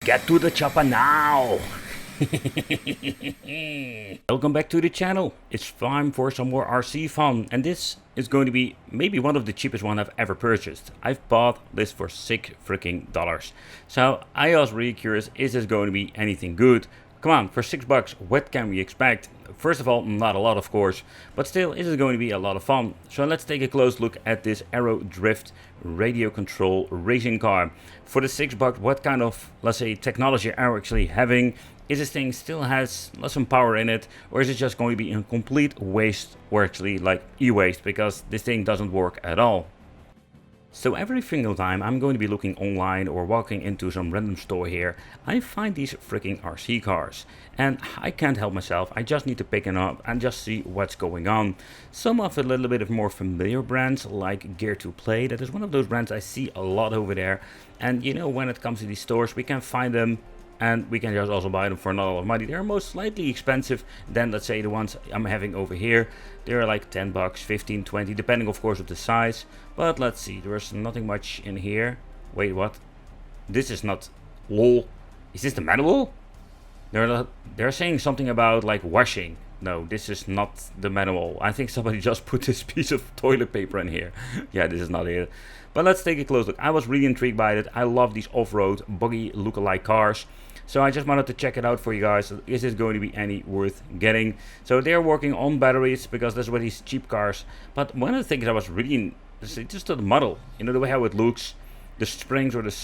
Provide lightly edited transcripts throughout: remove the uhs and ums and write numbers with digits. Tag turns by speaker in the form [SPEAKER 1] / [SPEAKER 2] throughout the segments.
[SPEAKER 1] Get to the chopper now! Welcome back to the channel. It's time for some more RC fun, and this is going to be maybe one of the cheapest one I've ever purchased. I've bought this for $6 So I was really curious, is this going to be anything good? Come on, for $6, what can we expect? First of all, not a lot of course, but still, is it going to be a lot of fun? So let's take a close look at this Aero Drift radio control racing car. For the $6, what kind of, let's say, technology are we actually having? Is this thing still has some power in it, or is it just going to be a complete waste, or actually like e-waste, because this thing doesn't work at all? So every single time I'm going to be looking online or walking into some random store here, I find these freaking RC cars. And I can't help myself, I just need to pick them up and just see what's going on. Some of a little bit of more familiar brands like Gear to Play, that is one of those brands I see a lot over there. And you know, when it comes to these stores, we can find them and we can just also buy them for not a lot of money. They're most slightly expensive than, let's say, the ones I'm having over here. They're like 10 bucks, 15, 20, depending of course of the size. But let's see, there's nothing much in here. Wait, what? This is not, lol. Is this the manual? They're saying something about like washing. No, this is not the manual. I think somebody just put this piece of toilet paper in here. Yeah, this is not it. But let's take a close look. I was really intrigued by it. I love these off-road buggy look-alike cars. So I just wanted to check it out for you guys. Is this going to be any worth getting? So they're working on batteries because that's what these cheap cars. But one of the things I was really just the model, you know, the way how it looks. The springs or the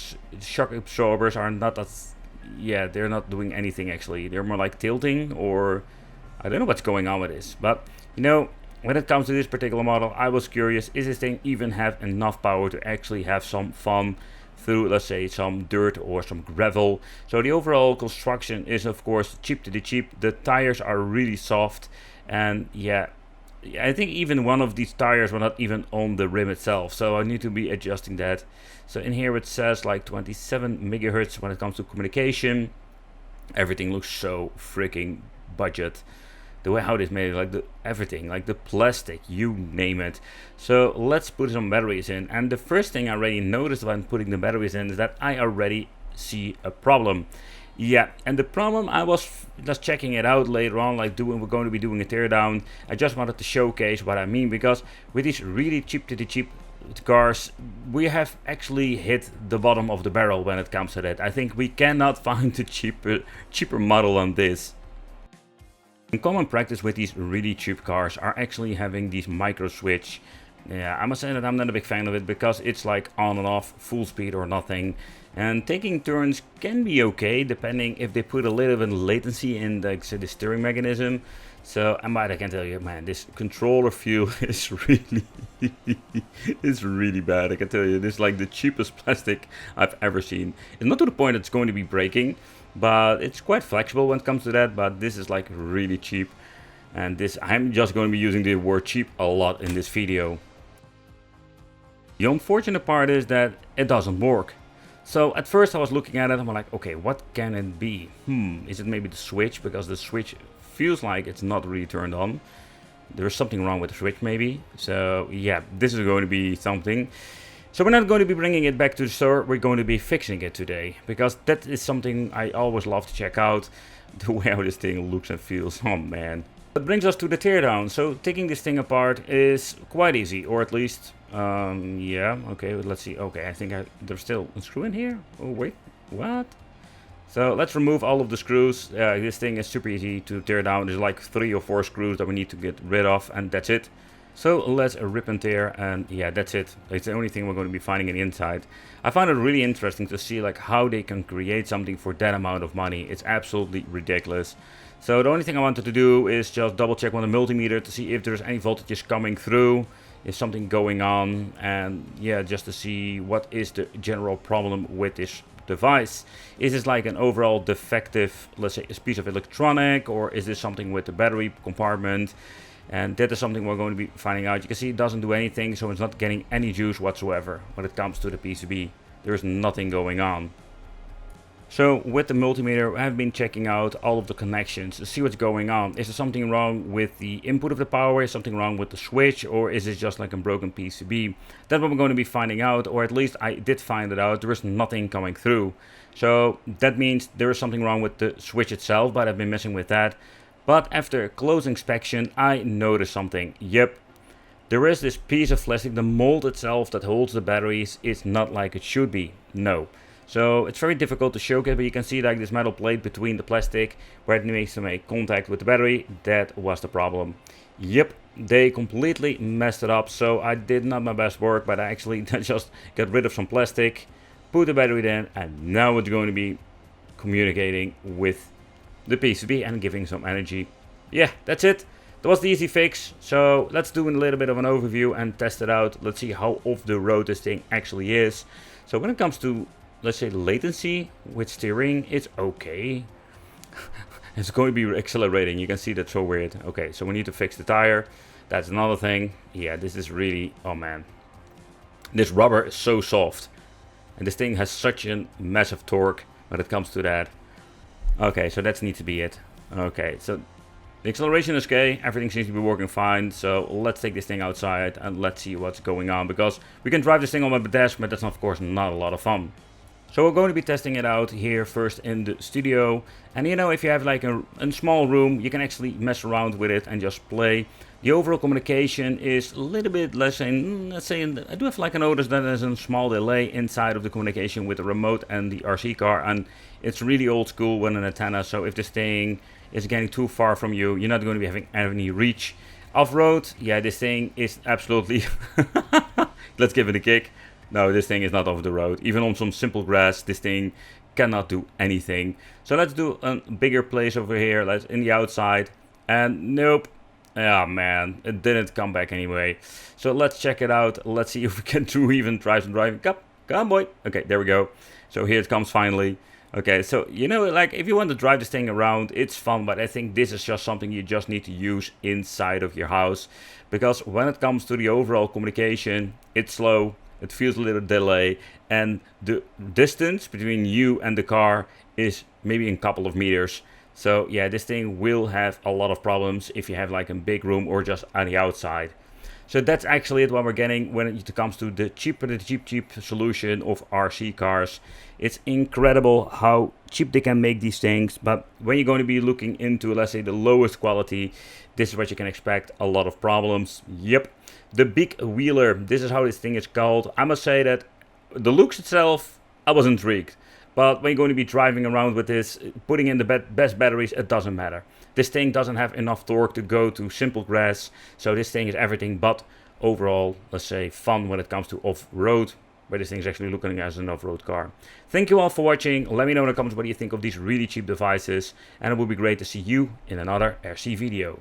[SPEAKER 1] shock absorbers are not as, yeah, they're not doing anything actually. They're more like tilting, or I don't know what's going on with this. But you know, when it comes to this particular model, I was curious, is this thing even have enough power to actually have some fun through, let's say, some dirt or some gravel? So the overall construction is of course cheap to the cheap. The tires are really soft, and yeah, I think even one of these tires were not even on the rim itself, so I need to be adjusting that. So in here it says like 27 megahertz when it comes to communication. Everything looks so freaking budget. The way how this made it, like the everything, like the plastic, you name it. So let's put some batteries in, and the first thing I already noticed when putting the batteries in is that I already see a problem. Yeah, and the problem, I was just checking it out later on, like we're going to be doing a teardown. I just wanted to showcase what I mean, because with these really cheap to the cheap cars, we have actually hit the bottom of the barrel when it comes to that. I think we cannot find a cheaper model on this. In common practice with these really cheap cars are actually having these micro switch. Yeah, I must say that I'm not a big fan of it, because it's like on and off, full speed or nothing. And taking turns can be okay, depending if they put a little bit of latency in the steering mechanism. So I can tell you, man, this controller feel is really it's really bad. I can tell you, this is like the cheapest plastic I've ever seen. It's not to the point it's going to be breaking, but it's quite flexible when it comes to that. But this is like really cheap, and this, I'm just going to be using the word cheap a lot in this video. The unfortunate part is that it doesn't work. So at first I was looking at it, I'm like, okay, what can it be? Is it maybe the switch? Because the switch feels like it's not really turned on. There's something wrong with the switch maybe. So yeah, this is going to be something. So we're not going to be bringing it back to the store, we're going to be fixing it today. Because that is something I always love to check out. The way how this thing looks and feels, oh man. That brings us to the teardown. So taking this thing apart is quite easy, or at least, yeah, okay, let's see. Okay, I think there's still a screw in here. Oh wait, what? So let's remove all of the screws. This thing is super easy to tear down. There's like 3 or 4 screws that we need to get rid of, and that's it. So let's rip and tear, and yeah, that's it. It's the only thing we're going to be finding in the inside. I find it really interesting to see like how they can create something for that amount of money. It's absolutely ridiculous. So the only thing I wanted to do is just double check on the multimeter to see if there's any voltages coming through, if something going on, and yeah, just to see what is the general problem with this device. Is this like an overall defective, let's say, a piece of electronic, or is this something with the battery compartment? And that is something we're going to be finding out. You can see it doesn't do anything, so it's not getting any juice whatsoever when it comes to the PCB. There's nothing going on. So with the multimeter, I've been checking out all of the connections to see what's going on. Is there something wrong with the input of the power? Is something wrong with the switch? Or is it just like a broken PCB? That's what we're going to be finding out, or at least I did find it out. There is nothing coming through. So that means there is something wrong with the switch itself, but I've been messing with that. But after close inspection, I noticed something. Yep, there is this piece of plastic, the mold itself that holds the batteries is not like it should be. No. So it's very difficult to showcase, but you can see like this metal plate between the plastic where it makes to make contact with the battery. That was the problem. Yep, they completely messed it up. So I did not my best work, but I actually just got rid of some plastic, put the battery in, and now it's going to be communicating with the PCB and giving some energy. Yeah, that's it. That was the easy fix. So let's do a little bit of an overview and test it out. Let's see how off the road this thing actually is. So when it comes to, let's say, latency with steering, it's okay. It's going to be accelerating. You can see that's so weird. Okay, so we need to fix the tire. That's another thing. Yeah, this is really, oh man. This rubber is so soft. And this thing has such a massive torque when it comes to that. Okay, so that needs to be it. Okay, so the acceleration is okay, everything seems to be working fine, so let's take this thing outside and let's see what's going on, because we can drive this thing on my desk, but that's of course not a lot of fun. So we're going to be testing it out here first in the studio, and you know, if you have like a small room, you can actually mess around with it and just play. The overall communication is a little bit less, let's say, I do have like a notice that there's a small delay inside of the communication with the remote and the RC car, and it's really old school with an antenna, so if this thing is getting too far from you, you're not going to be having any reach. Off-road, yeah, this thing is absolutely, let's give it a kick. No, this thing is not off the road. Even on some simple grass, this thing cannot do anything. So let's do a bigger place over here, let's in the outside, and nope. Oh man, it didn't come back anyway. So let's check it out. Let's see if we can even try some driving. Come on, boy. Okay, there we go. So here it comes finally. Okay, so you know, like if you want to drive this thing around, it's fun, but I think this is just something you just need to use inside of your house, because when it comes to the overall communication, it's slow, it feels a little delay, and the distance between you and the car is maybe a couple of meters. So yeah, this thing will have a lot of problems if you have like a big room or just on the outside. So that's actually it what we're getting when it comes to the cheap solution of RC cars. It's incredible how cheap they can make these things, but when you're going to be looking into, let's say, the lowest quality, this is what you can expect, a lot of problems. Yep, the big wheeler, this is how this thing is called. I must say that the looks itself, I was intrigued. But when you're going to be driving around with this, putting in the best batteries, it doesn't matter. This thing doesn't have enough torque to go to simple grass, so this thing is everything but overall, let's say, fun when it comes to off-road, where this thing is actually looking as an off-road car. Thank you all for watching. Let me know in the comments what you think of these really cheap devices, and it would be great to see you in another RC video.